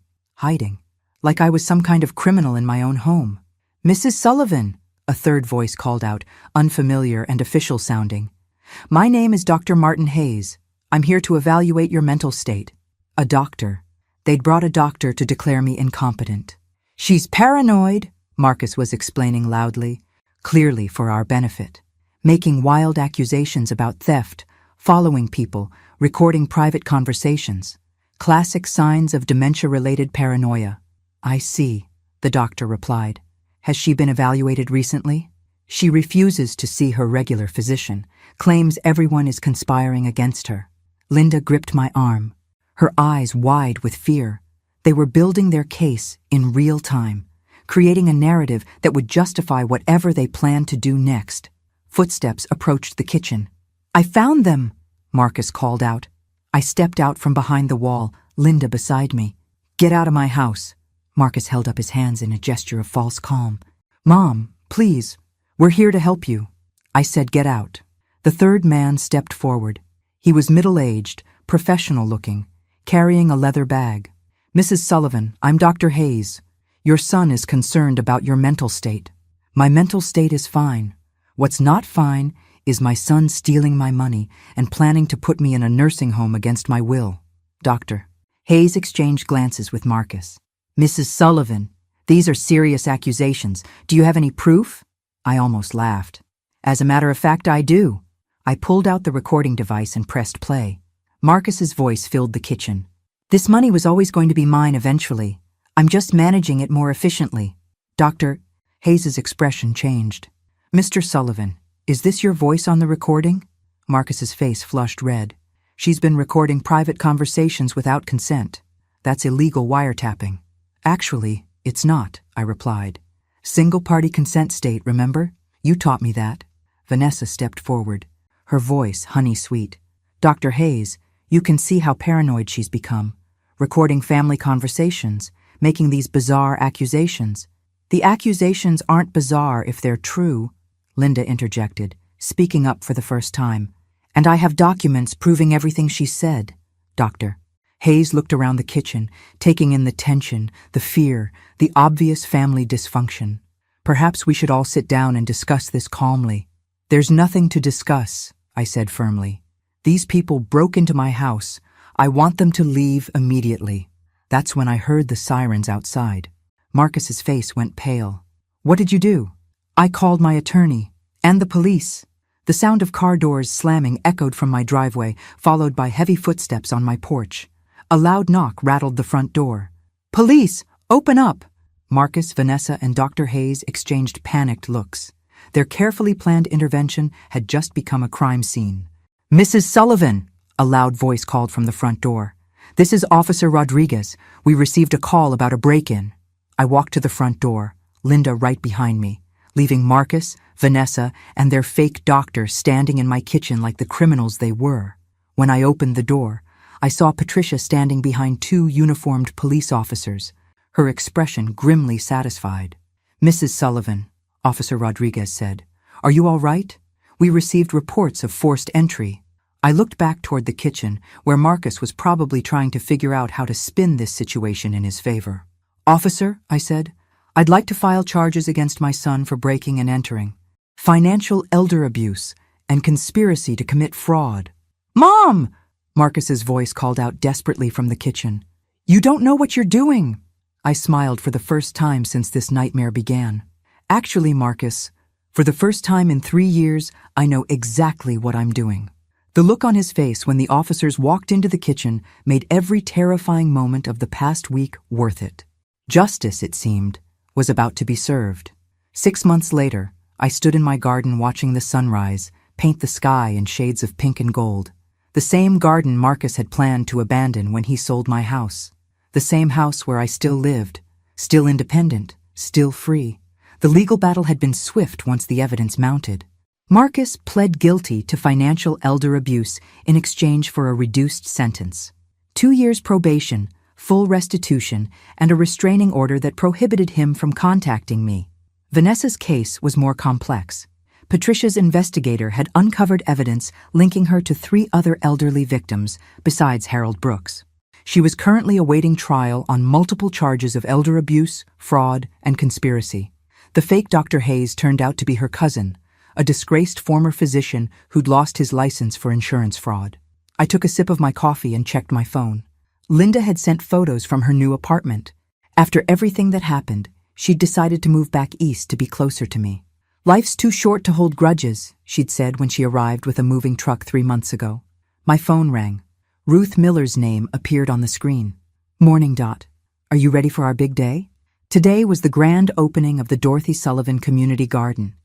like I was some kind of criminal in my own home. "Mrs. Sullivan," a 3rd voice called out, unfamiliar and official sounding. "My name is Dr. Martin Hayes. I'm here to evaluate your mental state." A doctor. They'd brought a doctor to declare me incompetent. "She's paranoid," Marcus was explaining loudly, clearly for our benefit. "Making wild accusations about theft, following people, recording private conversations. Classic signs of dementia-related paranoia." "I see," the doctor replied. "Has she been evaluated recently?" "She refuses to see her regular physician, claims everyone is conspiring against her." Linda gripped my arm, her eyes wide with fear. They were building their case in real time, creating a narrative that would justify whatever they planned to do next. Footsteps approached the kitchen. "I found them!" Marcus called out. I stepped out from behind the wall, Linda beside me. "Get out of my house." Marcus held up his hands in a gesture of false calm. "Mom, please, we're here to help you." I said, "Get out." The 3rd man stepped forward. He was middle-aged, professional-looking, carrying a leather bag. "Mrs. Sullivan, I'm Dr. Hayes. Your son is concerned about your mental state." "My mental state is fine. What's not fine is my son stealing my money and planning to put me in a nursing home against my will." "Doctor." Hayes exchanged glances with Marcus. "Mrs. Sullivan, these are serious accusations. Do you have any proof?" I almost laughed. "As a matter of fact, I do." I pulled out the recording device and pressed play. Marcus's voice filled the kitchen. "This money was always going to be mine eventually. I'm just managing it more efficiently." "Dr." Hayes's expression changed. "Mr. Sullivan, is this your voice on the recording?" Marcus's face flushed red. "She's been recording private conversations without consent. That's illegal wiretapping." "Actually, it's not," I replied. "Single-party consent state, remember? You taught me that." Vanessa stepped forward, her voice honey-sweet. "Dr. Hayes, you can see how paranoid she's become. recording family conversations, making these bizarre accusations. The accusations aren't bizarre if they're true, Linda interjected, speaking up for the first time. And I have documents proving everything she said, Doctor. Hayes looked around the kitchen, taking in the tension, the fear, the obvious family dysfunction. Perhaps we should all sit down and discuss this calmly. There's nothing to discuss, I said firmly. These people broke into my house. I want them to leave immediately. That's when I heard the sirens outside. Marcus's face went pale. What did you do? I called my attorney and the police. The sound of car doors slamming echoed from my driveway, followed by heavy footsteps on my porch. A loud knock rattled the front door. Police! Open up! Marcus, Vanessa, and Dr. Hayes exchanged panicked looks. Their carefully planned intervention had just become a crime scene. Mrs. Sullivan! A loud voice called from the front door. This is Officer Rodriguez. We received a call about a break-in. I walked to the front door, Linda right behind me, leaving Marcus, Vanessa, and their fake doctor standing in my kitchen like the criminals they were. When I opened the door, I saw Patricia standing behind two uniformed police officers, her expression grimly satisfied. Mrs. Sullivan, Officer Rodriguez said, are you all right? We received reports of forced entry. I looked back toward the kitchen, where Marcus was probably trying to figure out how to spin this situation in his favor. Officer, I said, I'd like to file charges against my son for breaking and entering, financial elder abuse, and conspiracy to commit fraud. Mom! Marcus's voice called out desperately from the kitchen. You don't know what you're doing. I smiled for the first time since this nightmare began. Actually, Marcus, for the first time in 3 years, I know exactly what I'm doing. The look on his face when the officers walked into the kitchen made every terrifying moment of the past week worth it. Justice, it seemed, was about to be served. 6 months later, I stood in my garden watching the sunrise paint the sky in shades of pink and gold. The same garden Marcus had planned to abandon when he sold my house. The same house where I still lived, still independent, still free. The legal battle had been swift once the evidence mounted. Marcus pled guilty to financial elder abuse in exchange for a reduced sentence. 2 years probation, full restitution, and a restraining order that prohibited him from contacting me. Vanessa's case was more complex. Patricia's investigator had uncovered evidence linking her to 3 other elderly victims besides Harold Brooks. She was currently awaiting trial on multiple charges of elder abuse, fraud, and conspiracy. The fake Dr. Hayes turned out to be her cousin, a disgraced former physician who'd lost his license for insurance fraud. I took a sip of my coffee and checked my phone. Linda had sent photos from her new apartment. After everything that happened, she'd decided to move back east to be closer to me. Life's too short to hold grudges, she'd said when she arrived with a moving truck 3 months ago. My phone rang. Ruth Miller's name appeared on the screen. Morning, Dot. Are you ready for our big day? Today was the grand opening of the Dorothy Sullivan Community Garden,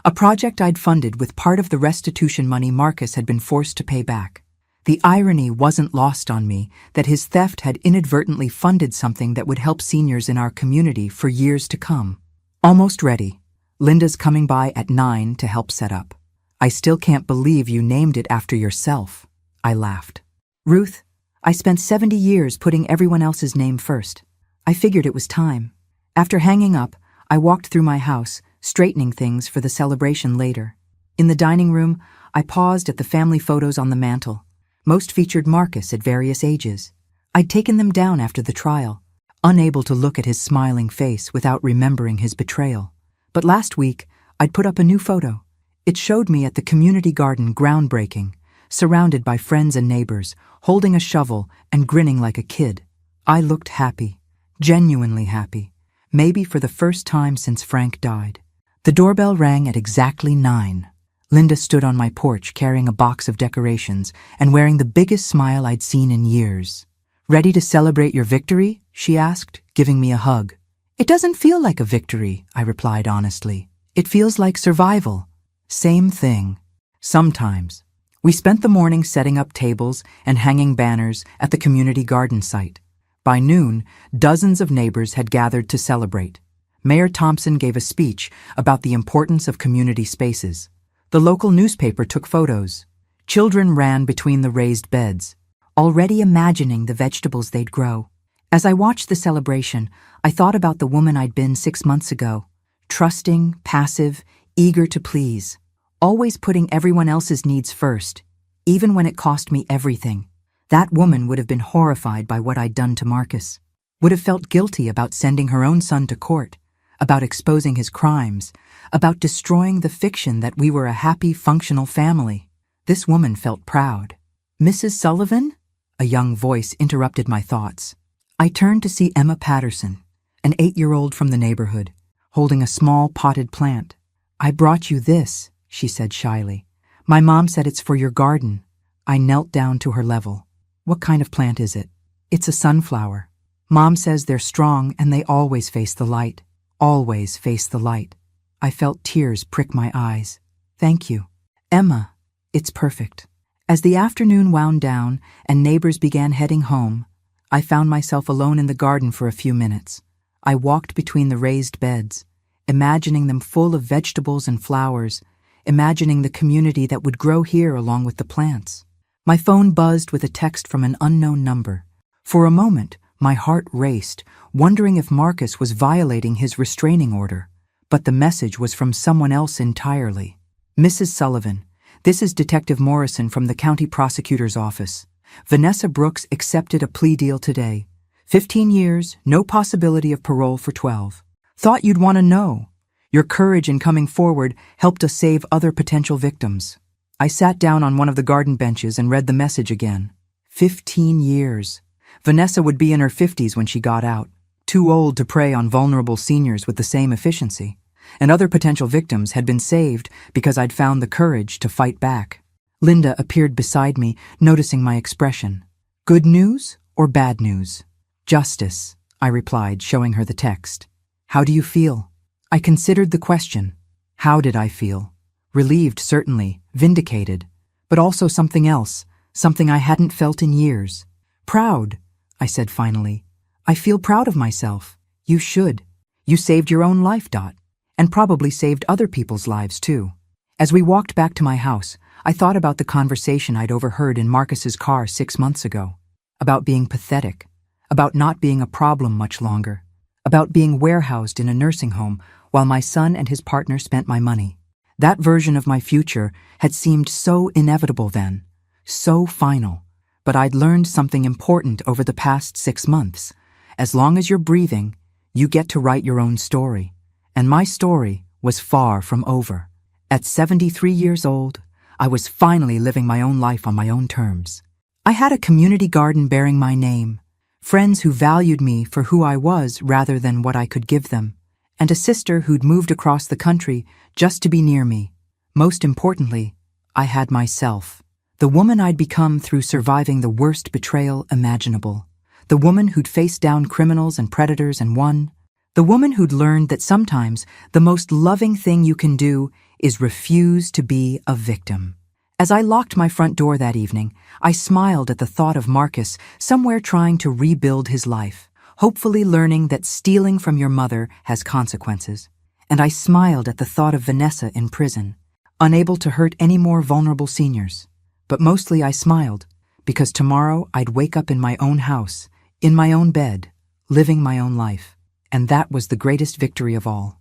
a project I'd funded with part of the restitution money Marcus had been forced to pay back. The irony wasn't lost on me that his theft had inadvertently funded something that would help seniors in our community for years to come. Almost ready. Linda's coming by at 9 to help set up. I still can't believe you named it after yourself, I laughed. Ruth, I spent 70 years putting everyone else's name first. I figured it was time. After hanging up, I walked through my house, straightening things for the celebration later. In the dining room, I paused at the family photos on the mantel. Most featured Marcus at various ages. I'd taken them down after the trial, unable to look at his smiling face without remembering his betrayal. But last week, I'd put up a new photo. It showed me at the community garden groundbreaking, surrounded by friends and neighbors, holding a shovel and grinning like a kid. I looked happy, genuinely happy, maybe for the first time since Frank died. The doorbell rang at exactly 9. Linda stood on my porch carrying a box of decorations and wearing the biggest smile I'd seen in years. Ready to celebrate your victory? She asked, giving me a hug. It doesn't feel like a victory, I replied honestly. It feels like survival. Same thing. Sometimes. We spent the morning setting up tables and hanging banners at the community garden site. By noon, dozens of neighbors had gathered to celebrate. Mayor Thompson gave a speech about the importance of community spaces. The local newspaper took photos. Children ran between the raised beds. already imagining the vegetables they'd grow. As I watched the celebration, I thought about the woman I'd been 6 months ago, trusting, passive, eager to please, always putting everyone else's needs first, even when it cost me everything. That woman would have been horrified by what I'd done to Marcus, would have felt guilty about sending her own son to court, about exposing his crimes, about destroying the fiction that we were a happy, functional family. This woman felt proud. "Mrs. Sullivan?" A young voice interrupted my thoughts. I turned to see Emma Patterson, an 8-year-old from the neighborhood, holding a small potted plant. "I brought you this," she said shyly. "My mom said it's for your garden." I knelt down to her level. "What kind of plant is it?" "It's a sunflower. Mom says they're strong and they always face the light. Always face the light." I felt tears prick my eyes. "Thank you." "Emma, it's perfect." As the afternoon wound down and neighbors began heading home, I found myself alone in the garden for a few minutes. I walked between the raised beds, imagining them full of vegetables and flowers, imagining the community that would grow here along with the plants. My phone buzzed with a text from an unknown number. For a moment, my heart raced, wondering if Marcus was violating his restraining order. But the message was from someone else entirely. "Mrs. Sullivan, this is Detective Morrison from the County Prosecutor's Office. Vanessa Brooks accepted a plea deal today. 15 years, no possibility of parole for 12. Thought you'd want to know. Your courage in coming forward helped us save other potential victims." I sat down on one of the garden benches and read the message again. 15 years. Vanessa would be in her 50s when she got out, too old to prey on vulnerable seniors with the same efficiency. And other potential victims had been saved because I'd found the courage to fight back. Linda appeared beside me, noticing my expression. "Good news or bad news?" "Justice," I replied, showing her the text. "How do you feel?" I considered the question. How did I feel? Relieved, certainly, vindicated, but also something else, something I hadn't felt in years. "Proud," I said finally. "I feel proud of myself." "You should. You saved your own life, Dot, and probably saved other people's lives too." As we walked back to my house, I thought about the conversation I'd overheard in Marcus's car 6 months ago, about being pathetic, about not being a problem much longer, about being warehoused in a nursing home while my son and his partner spent my money. That version of my future had seemed so inevitable then, so final. But I'd learned something important over the past 6 months. As long as you're breathing, you get to write your own story. And my story was far from over. At 73 years old, I was finally living my own life on my own terms. I had a community garden bearing my name, friends who valued me for who I was rather than what I could give them, and a sister who'd moved across the country just to be near me. Most importantly, I had myself, the woman I'd become through surviving the worst betrayal imaginable, the woman who'd faced down criminals and predators and won, the woman who'd learned that sometimes the most loving thing you can do is refuse to be a victim. As I locked my front door that evening, I smiled at the thought of Marcus somewhere trying to rebuild his life, hopefully learning that stealing from your mother has consequences. And I smiled at the thought of Vanessa in prison, unable to hurt any more vulnerable seniors. But mostly I smiled, because tomorrow I'd wake up in my own house, in my own bed, living my own life. And that was the greatest victory of all.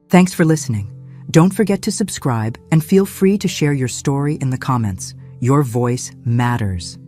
Thanks for listening. Don't forget to subscribe and feel free to share your story in the comments. Your voice matters.